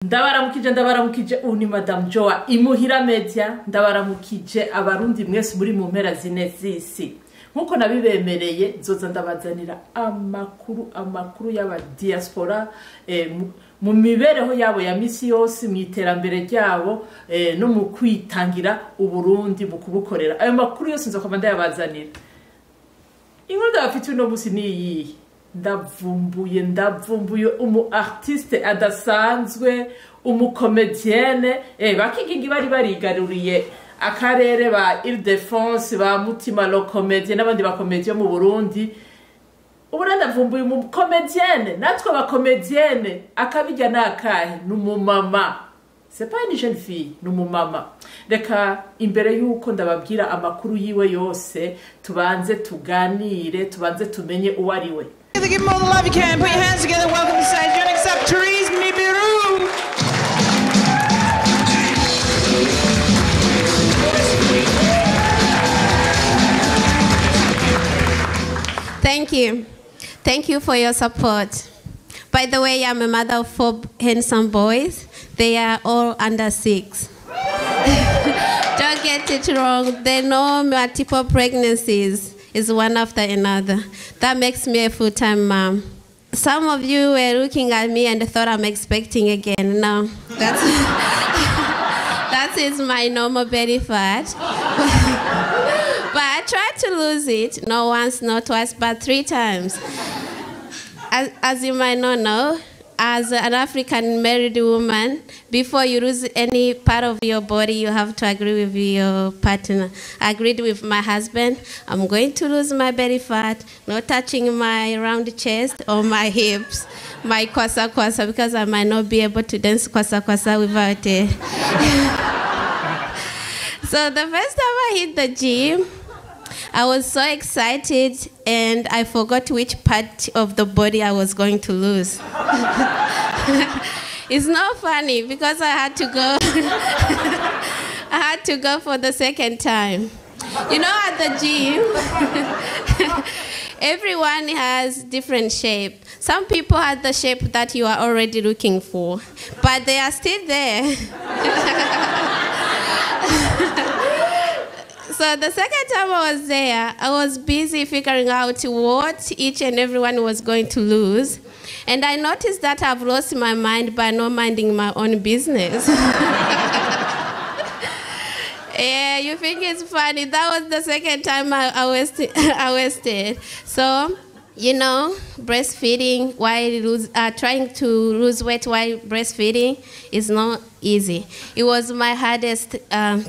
ndabaramukije uni Mme Jo imuhira media ndabaramukije abarundi mwese muri mu mpera zine z'isi nkuko nabibemereye zoza ndabazanira amakuru y'aba diaspora mu mibereho yabo ya misi yose mu iterambere ryabo no mu kwitangira uburundi mu kubukorera ayo makuru yose nzokoma ndayabazanira inkuru ndabafite no musi niyi ndavumbuye umu artiste adasanzwe umu comedienne bakigingi barigaruriye akarere ba Ile-de-France ba Mutima lo comedienne n'abandi ba comedienne mu Burundi ubu ndavumbuye umu comedienne natwe ba comedienne akabijya nakahe n'umumama c'est pas une jeune fille n'umumama reka imbere yuko ndababwira amakuru yiwe yose tubanze tuganire tubanze tumenye uwo ari we. Give him all the love you can. Put your hands together. Welcome to stage. You're accept Therese Mibiru. Thank you. Thank you for your support. By the way, I'm a mother of 4 handsome boys. They are all under 6. Don't get it wrong. They know multiple pregnancies is one after another. That makes me a full-time mom. Some of you were looking at me and thought I'm expecting again. No, that is my normal belly fat. But I tried to lose it, not once, not twice, but 3 times. As you might not know, as an African married woman, before you lose any part of your body, you have to agree with your partner. I agreed with my husband, I'm going to lose my belly fat, not touching my round chest or my hips, my kwasa, because I might not be able to dance kwasa without it. So the first time I hit the gym, I was so excited and I forgot which part of the body I was going to lose. It's not funny because I had to go for the second time. You know, at the gym, everyone has different shape. Some people have the shape that you are already looking for, but they are still there. So the second time I was there, I was busy figuring out what each and everyone was going to lose. And I noticed that I've lost my mind by not minding my own business. Yeah, you think it's funny. That was the second time I wasted. So, you know, breastfeeding while trying to lose weight while breastfeeding is not easy. It was my hardest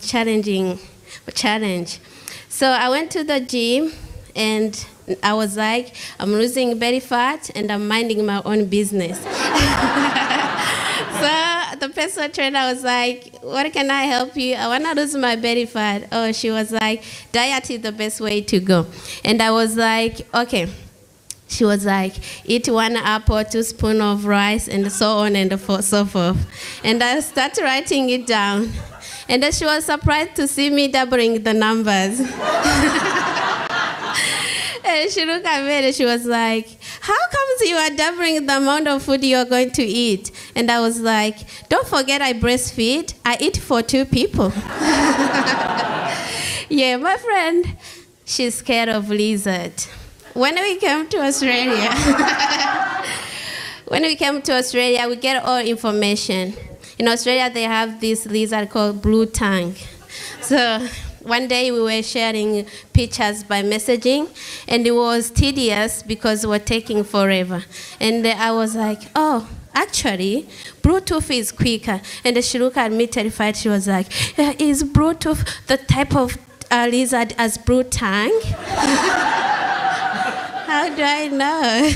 challenge. So I went to the gym and I was like, I'm losing belly fat and I'm minding my own business. So the personal trainer was like, what can I help you? I want to lose my belly fat. Oh, she was like, diet is the best way to go. And I was like, okay. She was like, eat 1 apple, 2 spoons of rice, and so on and so forth. And I started writing it down. And then she was surprised to see me doubling the numbers. And she looked at me and she was like, how comes you are doubling the amount of food you are going to eat? And I was like, don't forget I breastfeed. I eat for 2 people. Yeah, my friend, she's scared of lizard. When we came to Australia, we get all information. In Australia, they have this lizard called blue tongue. So one day we were sharing pictures by messaging, and it was tedious because we were taking forever. And I was like, oh, actually, Bluetooth is quicker. And she looked at me terrified. She was like, is Bluetooth the type of lizard as blue tongue? How do I know?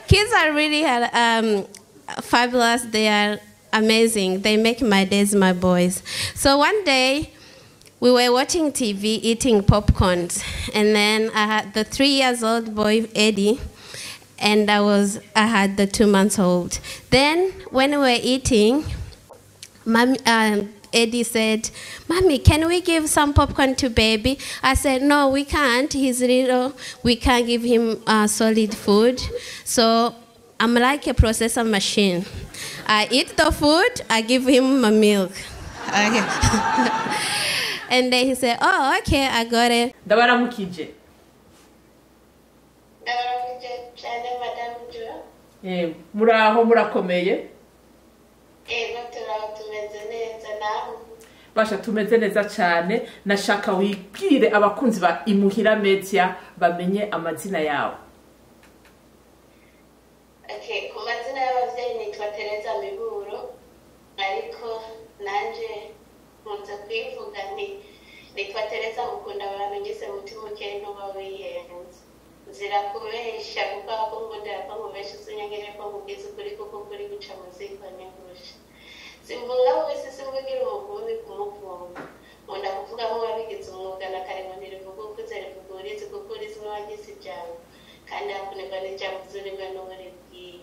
Kids are really fabulous. They are amazing. They make my days, my boys. So one day, we were watching TV, eating popcorns. And then I had the 3-year-old boy, Eddie, and I had the 2-month-old. Then when we were eating, Eddie said, Mommy, can we give some popcorn to baby? I said, no, we can't. He's little. We can't give him solid food. So I'm like a processor machine. I eat the food, I give him my milk. Okay. And then he said, oh, okay, I got it. ndabaramukije cyane Mme Jo. muraho murakomeye tumeze neza nawe. basha tumeze neza cyane nashaka wibwire abakunzi ba Imuhira Media bamenye amazina yawe. Okay, ku mazina y'abavyeyi nitwa Tereza Miburo, ariko nanje nkunze kwivuga nitwa Tereza Mukunda abantu ngise mutima ukeye ntuba wihenze. Nzira kubesha kuko akongondera ko mubesha sinyangere ko mugize kuri kuko kuri guca muziko n'ingusha. Simvuga wese simvugira umugumi kumuvumba. Munda kuvuga mu babigize umwuga na karemondere vuga kuzere kugurize kugurize n'abagize ijambo. Kandi akuneba n'ijambo zuriwe n'uburebwi.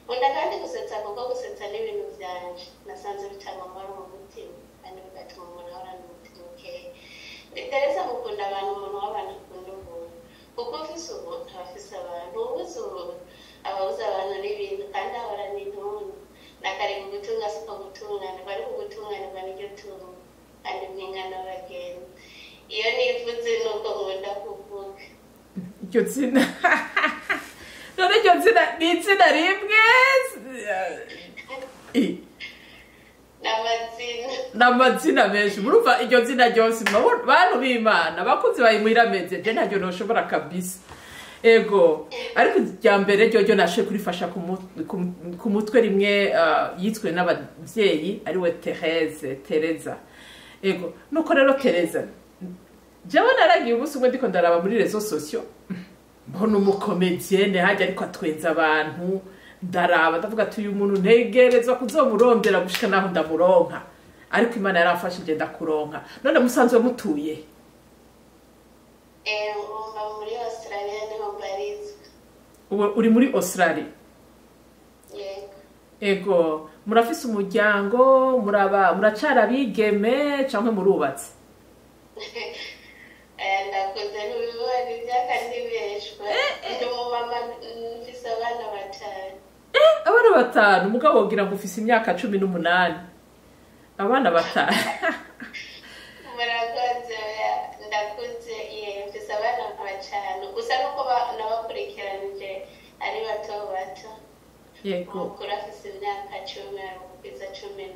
Munda kandi gusetsa kuko gusetsa n'ibintu byanje. Nasanze bitanga amahoro mu mutima kandi bigatuma umuntu ahorana umutima ukeye. Tereza Mukunda abantu umuntu w'abantu akunda umuntu. Kuko ufise ubuntu abafise abantu ubuze ubuntu ababuze abantu n'ibintu kandi ahorana intuntu. Nakari kugutunga siko gutungana bari kugutunganirwa n'iryo tungo kandi mwingana bagenda. Iyo nivuze nuko nkunda kuvuga. Iryo zina none iryo zina ni izina rimwe n'amazina menshi murumva iryo zina ryose bantu b'Imana bakunzi ba Imuhira Media je ntaryo noshobora kabisa. Ego ariko rya mbere ryo nashoboye kurifasha ku mutwe rimwe yitwe n'abavyeyi ari we Tereza. Ego nuko rero Tereza jewe naragiye ubuso umwe ndiko ndaraba muri réseaux sociaux mbona umukomedienne hajya ariko atwenza abantu ndaraba ndavuga ati uyu muntu ntegerezwa kuzomurondera gushika naho ndamuronka ariko Imana yarafashije ndakuronka. None musanzwe mutuye muri Australia niho mbarizwa. uri muri Australia? Yego. Ego murafise umuryango muracara bigeme canke murubatse? Ndakuze n'ubibona byakandibeshwa. Ndi umumama mfise abana batanu. Abana batanu mugabo wogira ngo ufise imyaka 18. Abana batanu. Murakoze ndakuze mfise abana batanu. Gusa nuko nabakurikiranije ari bato bato. Yego. Mukuru afise imyaka 10 kugeza 11.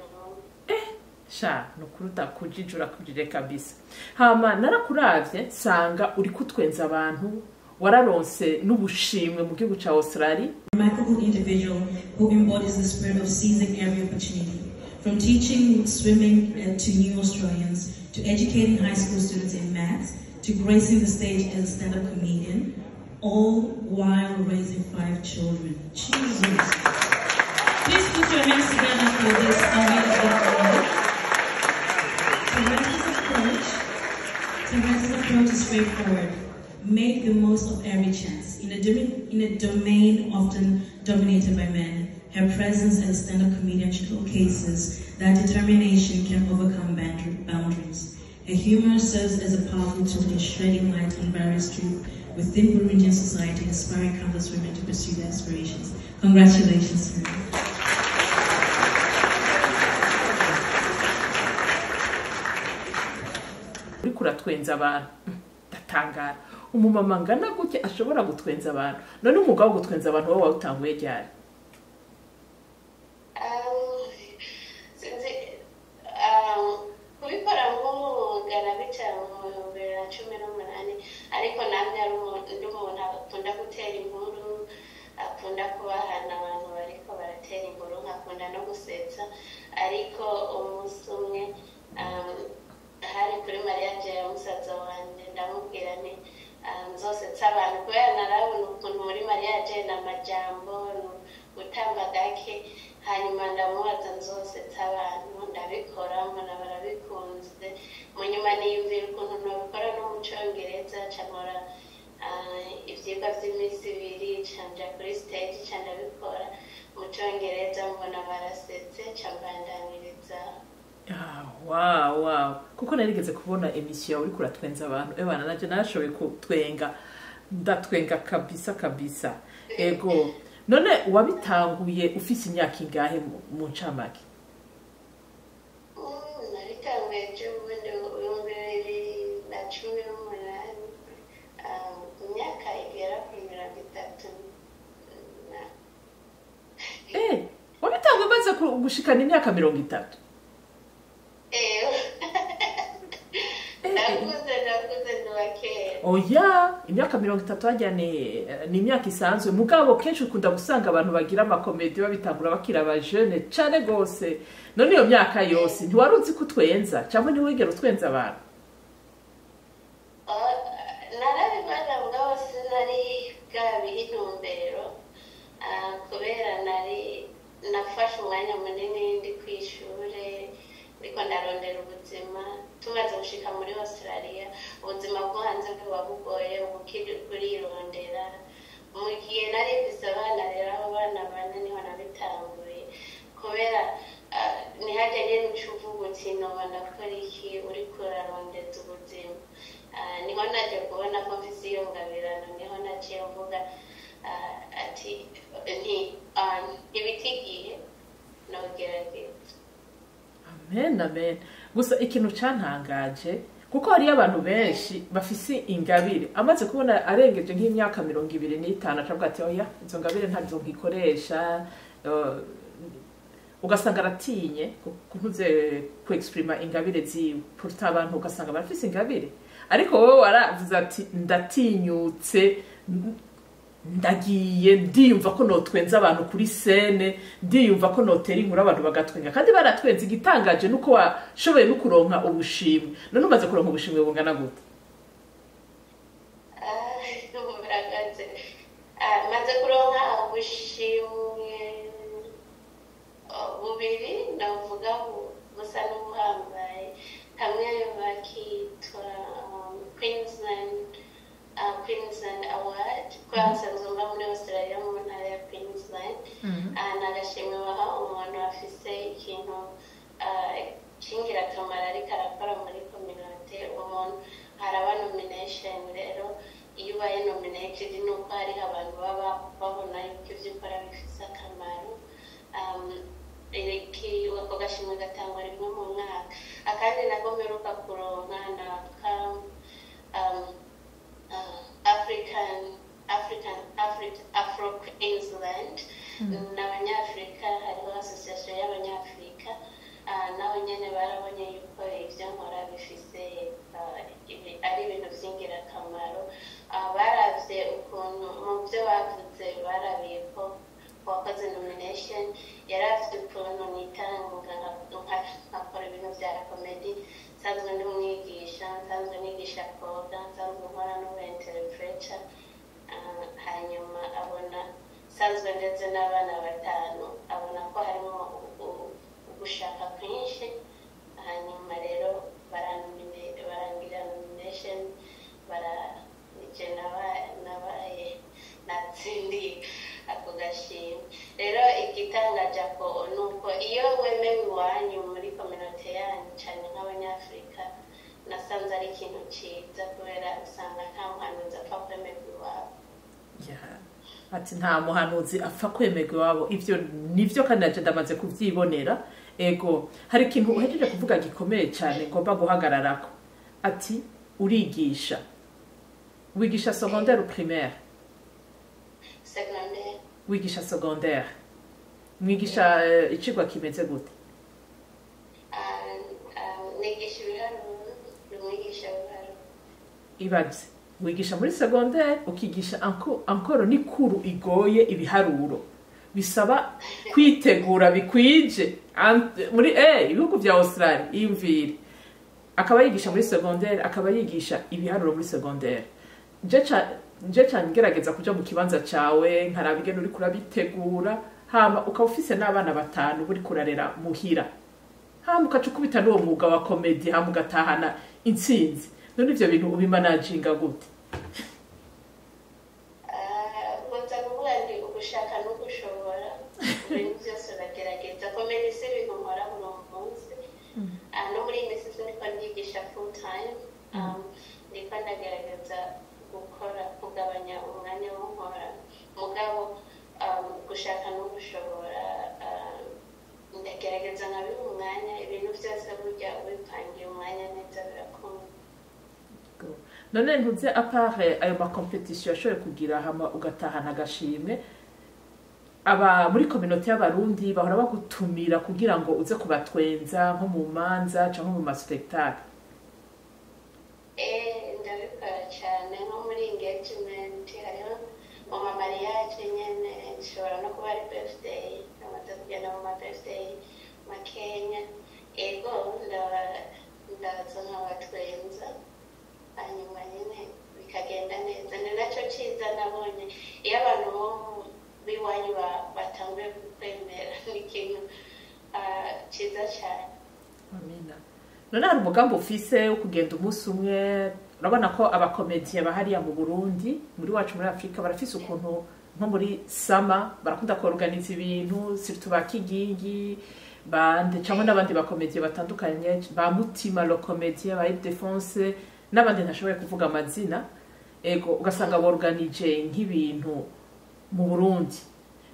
Sha nukuri utakujijura kujije kabisa. Hama narakuravye nsanga uri kutwenza abantu wararonse n'ubushimwe mu gihugu ca Australia. Remarkable individual who embodies the spirit of seizing every opportunity, from teaching swimming to new Australians, to educating high school students in maths, to gracing the stage as a stand-up comedian, all while raising 5 children. Jesus. Please put your hands together for this amazing woman. Teresa's approach is straightforward. Make the most of every chance. In a domain often dominated by men, her presence as a stand-up comedian showcases that determination can overcome boundaries. Her humor serves as a powerful tool in shedding light on various truths within Burundian society, inspiring countless women to pursue their aspirations. Congratulations, sir. Uriko uratwenza abantu ndatangara umumama ngana gutya ashobora gutwenza abantu. None umugabo wo gutwenza abantu wowe wawutanguye ryari? kubikora nk'umwuga nabicara mu 2018 ariko namwe ari umuntu akunda gutera inkuru akunda kubahana abantu bariko baratera inkuru nkakunda no gusetsa ariko umunsi umwe hari kuri mariage ya musaza wanje ndamubwira nti nzosetsa abantu kubera narabona ukuntu muri mariage n'amajambo gutamba gake hanyuma ndamubaza nzosetsa abantu ndabikora mbona barabikunze mu nyuma niyumvira ukuntu nabikora no mu Congereza cyangwa ivyigwa vy'iminsi 2 canja kuri stage canja bikora mu Congereza mbona barasetse cambandaniriza. Wow. Kuko narigeze kubona emission uri kuratwenza abantu. Ebana naje nashoboye kutwenga ndatwenga kabisa. Ego none wabitanguye ufise imyaka ingahe mu ncamake? Naritanguye by'ubundi 2018, imyaka igera kuri 30. Wabitanguye maze gushikana imyaka 30? Nakuze nduwakera. Oya, imyaka 30 hajya ni imyaka isanzwe. Mugabo kenshi ukunda gusanga abantu bagira amakomedi babitangura bakira abajene cane gose. None iyo myaka yose ntiwaruzi kutwenza cyangwa ntiwigera utwenza abantu? Narabimaze mugabo sinari bwabiha intumbero, kubera nafashe umwanya munini ndi kw'ishure ndiko ndarondera ubuzima. Tumaze gushika muri Australia, ubuzima bwo hanze buba bugoye, burirondera. Mu gihe nari mfise abana rero, abo bana bane niho nabitanguye, kubera nihajya nyene ucuvuga uti noba ndakora iki uriko urarondeza ubuzima. Niho naje kubona ko mfise iyo ngabirano, niho naciye mvuga ati ibiti igihe nogerageza. Amen. Gusa ikintu cantangaje kuko hari abantu benshi bafise ingabire, amaze kubona arengeje nk'imyaka 25 acavuga ati oya izo ngabire ntazo nkikoresha, ugasanga aratinye kuvuze ku exprima ingabire ziwe. Pourtant abantu ugasanga bafise ingabire, ariko wowe waravuze ati ndatinyutse, ndagiye ndiyumva ko notwenza abantu kuri scene, ndiyumva ko notera inkuru abantu bagatwenga, kandi baratwenza. Igitangaje nuko washoboye no kuronka ubushimwe. None umaze kuronka ubushimwe bungana gute? Maze kuronka ubushimwe bubiri, navuga busa n'ubuhambaye. Kamwe bakitwa Queensland Award, kwasanzwe mba muri Australia mu ntara ya Queensland. Nagashimwe baha umuntu afise ikintu cy'ingirakamaro ariko arakora muri community. Umuntu haraba nomination, rero iyo ubaye nominated nuko hari abantu baba babona yuko ivyo ukora bifise akamaro. Ako gashimwe gatangwa rimwe mu mwaka. Akandi nako mperuka kuronka Afro Queensland, n'abanyafrika. Hariho association y'abanyafrika, nabo nyene barabonye yuko ivyo nkora bifise ari ibintu vy'ingirakamaro. Baravye ukuntu mu vyo bavuze, barabiye ko wakoze nomination, yaravye ukuntu nitanga nkakora ibintu vya comedy. Nsanzwe ndi umwigisha, nsanzwe nigisha koga, nsanzwe nkora n'ubu-interpreter. Hanyuma abona nsanzwe ndetse n'abana 5, abona ko harimo ugushaka kwinshi. Hanyuma rero barangira nomination, nije nabaye natsindiye ako gashimwe. Rero igitangaje ko nuko iyo wemewe iwanyu muri community yanyu cyane nk'abanyafrika, nasanze ari ikintu ciza, kubera usanga nta muhanuzi apfa kwemerwa iwabo. Ati nta muhanuzi apfa kwemerwa iwabo. Ivyo nivyo kandi naje ndamaze kuvyibonera. Ego, hari ikintu uhejeje kuvuga gikomeye cyane ngomba guhagararako. Ati urigisha. Wigisha secondaire ou primaire? Secondaire. Wigisha secondaire. Mwigisha icigwa kimeze gute? Nigisha ibiharuro, n'umwigisha w'ibiharuro. Ibaze, wigisha muri secondaire ukigisha encore n'ikuru igoye ibiharuro. Bisaba kwitegura bikwije muri ibihugu vya Australia imvire. Akaba yigisha muri secondaire, akaba yigisha ibiharuro muri secondaire. Nje cyane ngerageza kuja mu kibanza cawe nkarabigena uri kurabitegura, hama ukawufise n'abana 5 buri kurarera muhira, hama ukacukubita n'uwo mwuga wa comedy, hama ugatahana intsinzi. None ivyo bintu ubimanaginga gute? Ugushaka no gushobora, ibintu byose uragerageza. Comedy si ibintu nkora buri munsi. No muri iyi minsi ndiko ndigisha full time, ndiko ndagerageza gukora kugabanya umwanya wo nkora. Mugabo gushaka no gushobora ndagerageza nkabiha umwanya ibintu byose burya ubipangiye umwanya neza birakunda. None ntuze apare ayo makompetisiyo yashoboye kugira hama ugatahana agashimwe, aba muri community y'abarundi bahora bagutumira kugira ngo uze kubatwenza nko mu manza cyangwa mu maspectacle? Ndabikora cyane nko muri engagement, hariho mu mariage nyene nshobora no kuba ari birthday, amaze kugenda mu birthday makenya, ego ndaza nkabatwenza hanyuma nyine bikagenda neza. Ni nacyo cyiza nabonye iyo abantu bo biwanyu batanguye kwemera, ni ikintu cyiza cyane. Amina. None hari umugambi ufise wo kugenda umunsi umwe? Urabona ko abakomediye bahariya mu Burundi, muri wacu muri Afrika, barafise ukuntu nko muri sama barakunda kuorganiza ibintu, surtout bakigingi bande cyangwa n'abandi bakomediye batandukanye, ba Mutima lo comedie, ba Defense n'abandi ntashoboye kuvuga amazina, ego ugasanga borganije nk'ibintu mu Burundi.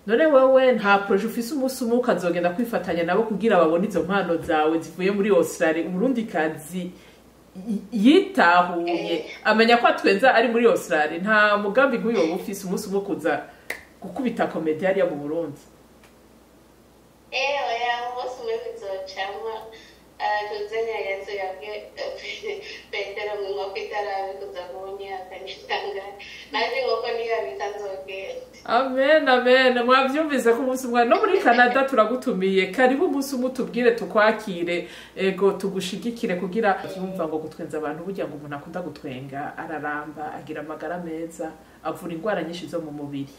None wewe nta projet ufise umunsi umwe ukazogenda kwifatanya nabo kugira babone izo mpano zawe zivuye muri Australie? Umurundi kazi yitahuye amenya ko atwenza ari muri Australie, nta mugambi nk'uyo ufise umunsi umwe kuza gukubita komedi hariya mu Burundi? Oya, umunsi umwe bizocamwa. Tuzenya Yesu yabwiye Petero mu nkoko itarabikuza kubonye akanitanga, nanjye nkoko ntiyabika nzogenda. Amen, amen. Mwavyumvise ko umunsi umwe no muri Canada turagutumiye, karibu umunsi umwe tubwire tukwakire, ego tugushigikire kugira yumva ngo gutwenza abantu burya ngo umuntu akunda gutwenga araramba, agira amagara meza, avura indwara nyinshi zo mu mubiri.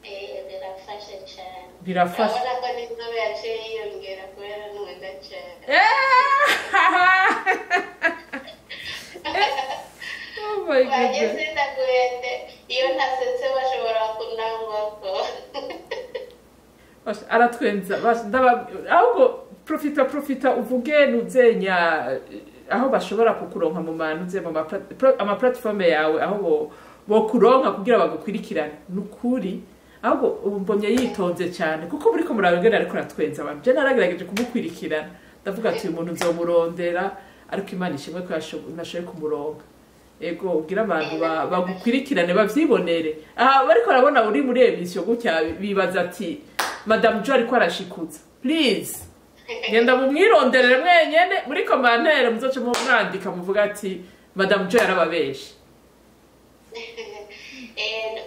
Birafasha cyane. Birafasha. Urabona ko n'inzobe yaciye yiyongera kubera n'umwenda cyane. Oh my God. Bageze ndaguhende iyo ntasetse bashobora kunangwako. Aratwenza ahubwo profita uvuge nuzenya aho bashobora kukuronka mu manuze mu ama platform yawe, aho bo kuronka kugira bagukwirikirane. Nukuri ahubwo umbonye yitonze cyane kuko muri ko murabegera ariko ratwenza abantu. Je naragerageje kumukwirikirana, ndavuga ati uyu muntu nzomurondera, ariko Imana ishimwe ko nashoboye kumuronka. Ego ugira abantu bagukwirikirane bavyibonere. Aha bariko barabona uri muri emission gutya bibaza ati Mme Jo ariko arashikuza. Please genda mu mwironderere mwenyene muri commentaire muzoce mu mwandika muvuga ati Mme Jo yarababeshe.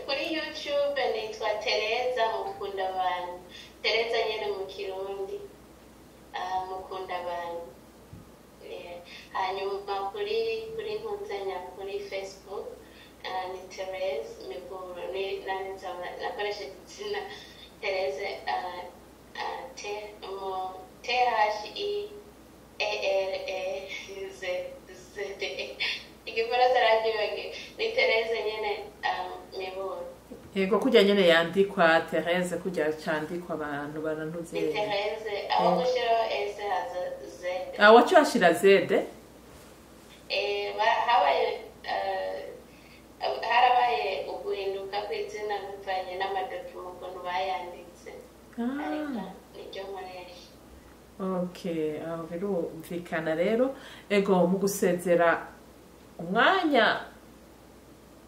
Kuri YouTube nitwa Tereza Mukunda Abantu. Tereza nyene mu Kirundi. Mukunda Abantu. Hanyuma kuri ntunzanya kuri Facebook ni Tereza Miburo, ni nakoresha izina Tereza THEALEZZD. Igifaransa ragiwege ni Tereza nyene Miburo. Yego kujya nyene yandikwa Tereza, kujya cyandikwa abantu barantuze. Ni Tereza, aho gushiraho S haza Z. Wacu ashira Z? Harabaye uguhinduka kw'izina bivanye n'amadokima ukuntu bayanditse, ariko niryo nkoresha. Okay, aho birumvikana rero. Ego mu gusezera umwanya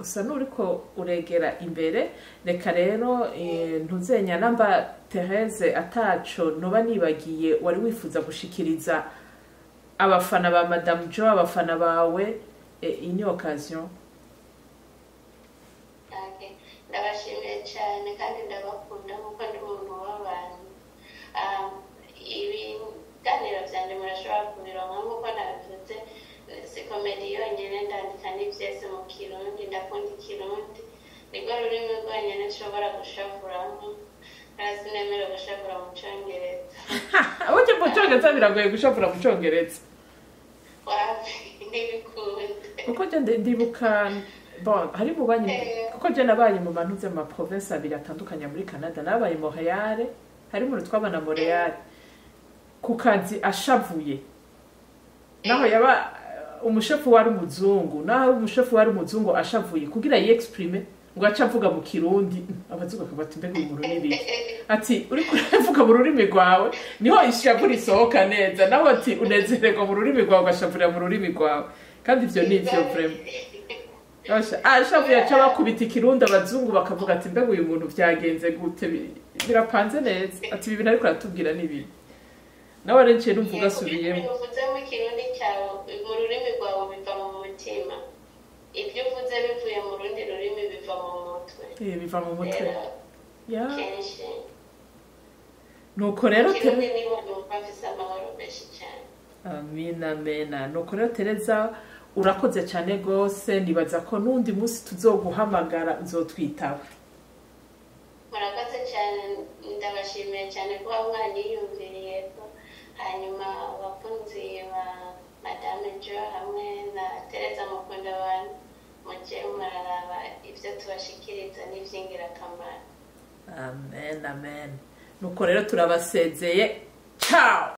usa n'uriko uregera imbere, reka rero ntuzenya namba Tereze ataco noba nibagiye wari wifuza gushikiriza abafana ba Mme Jo, abafana bawe, ini occasion. Ndabashimiye cyane kandi ndabakunda kuko ndi umuntu w'abantu. Ibiganiro byanjye murashobora kubironka nk'uko nabivuze, si komedi yonyine, ndandika n'ivyese mu Kirundi, ndakunda Ikirundi, nirwo rurimi rwonyine nshobora gushavuramo, kandi sinemere gushavura mu Congereza. Burya mu Congereza biragoye gushavura mu Congereza. Wapi ntibikunda. Kuko je ndibuka hari mu banyi, kuko je nabaye mu bantuze mu province abiri atandukanye muri Canada, nabaye Montreal, hari mu twabana Montreal ku kazi ashavuye, naho yaba umushefu wari umuzungu, naho umushefu wari umuzungu ashavuye kugira yi exprime ugaca avuga mu kirundi abazungu bakabati mbega umuntu n'ibiki ati uri kuvuga mu rurimi rwawe niho ishavu risohoka neza nawe ati unezererwa mu rurimi rwawe ugashavurira mu rurimi rwawe kandi ivyo ni ivyo vraiment ashavu yaca bakubita ikirundi abazungu bakavuga ati mbega uyu muntu vyagenze gute birapanze neza ati ibi bintu ariko aratubwira n'ibi nawe arenciye numvuga asubiyemo uvuze mu kirundi cyawe mu rurimi rwawe biva mu mutima ibyo uvuze bivuye mu rundi rurimi biva mu mutwe biva mu mutwe kenshi nuko rero kirundi niho numva mfise amahoro menshi cyane amina nuko rero Tereza urakoze cyane rwose nibaza ko n'undi munsi tuzoguhamagara nzotwitaba murakoze cyane ndabashimiye cyane kuba mwanyiyumviriye hanyuma abakunzi ba Mme Jo hamwe na Tereza mukunda abantu mujye muraraba ibyo tubashikiriza n'iby'ingirakamaro amen nuko rero turabasezeye ciao